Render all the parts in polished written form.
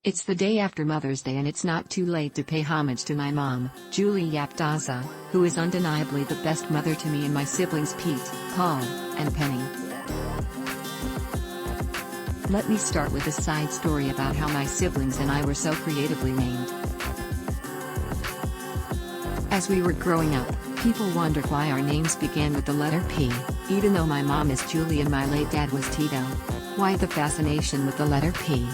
It's the day after Mother's Day and it's not too late to pay homage to my mom, Jullie Yap-Daza, who is undeniably the best mother to me and my siblings Pete, Paul, and Penny. Let me start with a side story about how my siblings and I were so creatively named. As we were growing up, people wondered why our names began with the letter P, even though my mom is Julie and my late dad was Tito. Why the fascination with the letter P?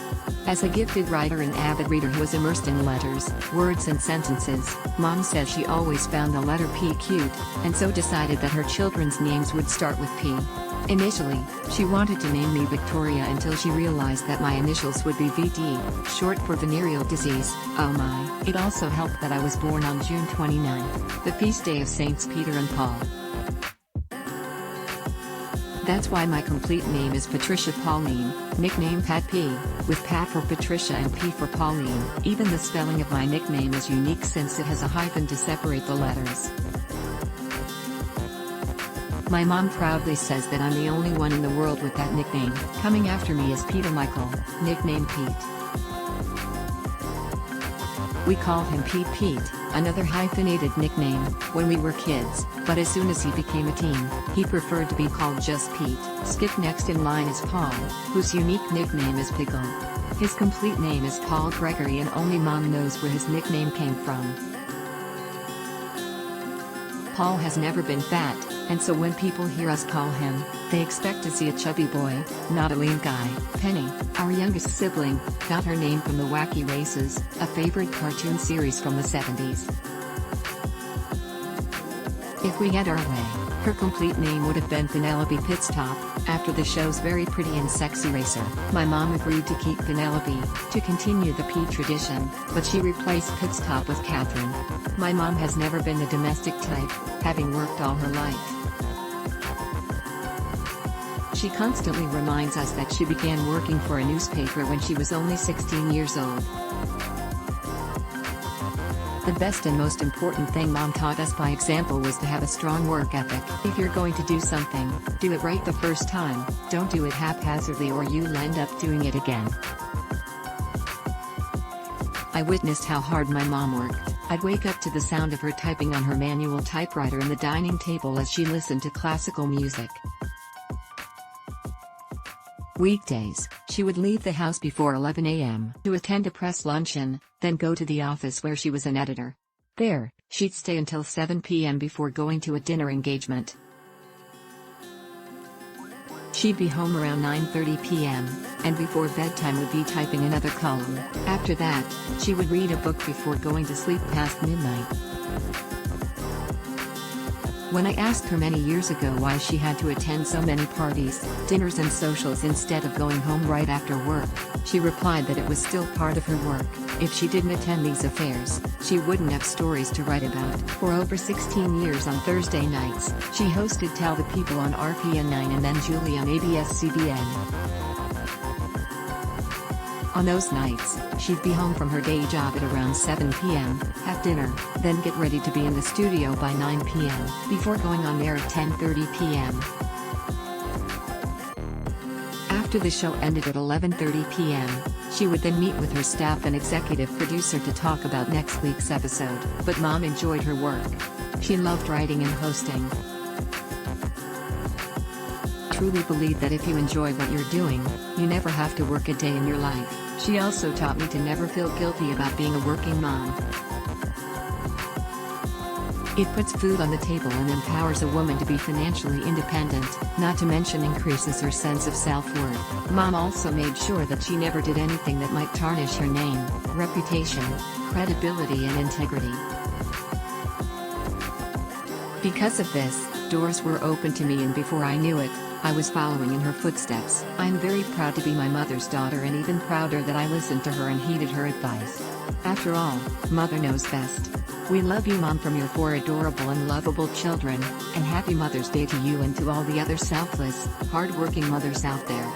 As a gifted writer and avid reader who was immersed in letters, words and sentences, Mom says she always found the letter P cute, and so decided that her children's names would start with P. Initially, she wanted to name me Victoria until she realized that my initials would be VD, short for venereal disease. Oh my. It also helped that I was born on June 29, the feast day of Saints Peter and Paul. That's why my complete name is Patricia Pauline, nickname Pat P, with Pat for Patricia and P for Pauline. Even the spelling of my nickname is unique since it has a hyphen to separate the letters. My mom proudly says that I'm the only one in the world with that nickname. Coming after me is Peter Michael, nickname Pete. We called him Pete, another hyphenated nickname, when we were kids, but as soon as he became a teen, he preferred to be called just Pete. Skip next in line is Paul, whose unique nickname is Pickle. His complete name is Paul Gregory and only Mom knows where his nickname came from. Paul has never been fat, and so when people hear us call him, they expect to see a chubby boy, not a lean guy. Penny, our youngest sibling, got her name from the Wacky Races, a favorite cartoon series from the 70s. If we had our way, her complete name would have been Penelope Pitstop, after the show's very pretty and sexy racer. My mom agreed to keep Penelope, to continue the P tradition, but she replaced Pitstop with Catherine. My mom has never been the domestic type, having worked all her life. She constantly reminds us that she began working for a newspaper when she was only 16 years old. The best and most important thing Mom taught us by example was to have a strong work ethic. If you're going to do something, do it right the first time, don't do it haphazardly or you'll end up doing it again. I witnessed how hard my mom worked. I'd wake up to the sound of her typing on her manual typewriter in the dining table as she listened to classical music. Weekdays, she would leave the house before 11 a.m. to attend a press luncheon, then go to the office where she was an editor. There, she'd stay until 7 p.m. before going to a dinner engagement. She'd be home around 9:30 p.m., and before bedtime would be typing another column. After that, she would read a book before going to sleep past midnight. When I asked her many years ago why she had to attend so many parties, dinners and socials instead of going home right after work, she replied that it was still part of her work. If she didn't attend these affairs, she wouldn't have stories to write about. For over 16 years on Thursday nights, she hosted Tell the People on RPN 9 and then Julie on ABS-CBN. On those nights, she'd be home from her day job at around 7 p.m., have dinner, then get ready to be in the studio by 9 p.m., before going on air at 10:30 p.m. After the show ended at 11:30 p.m., she would then meet with her staff and executive producer to talk about next week's episode. But Mom enjoyed her work. She loved writing and hosting. Truly believe that if you enjoy what you're doing, you never have to work a day in your life. She also taught me to never feel guilty about being a working mom. It puts food on the table and empowers a woman to be financially independent, not to mention increases her sense of self-worth. Mom also made sure that she never did anything that might tarnish her name, reputation, credibility and integrity. Because of this, doors were open to me and before I knew it, I was following in her footsteps. I'm very proud to be my mother's daughter and even prouder that I listened to her and heeded her advice. After all, Mother knows best. We love you Mom from your 4 adorable and lovable children, and happy Mother's Day to you and to all the other selfless, hard-working mothers out there.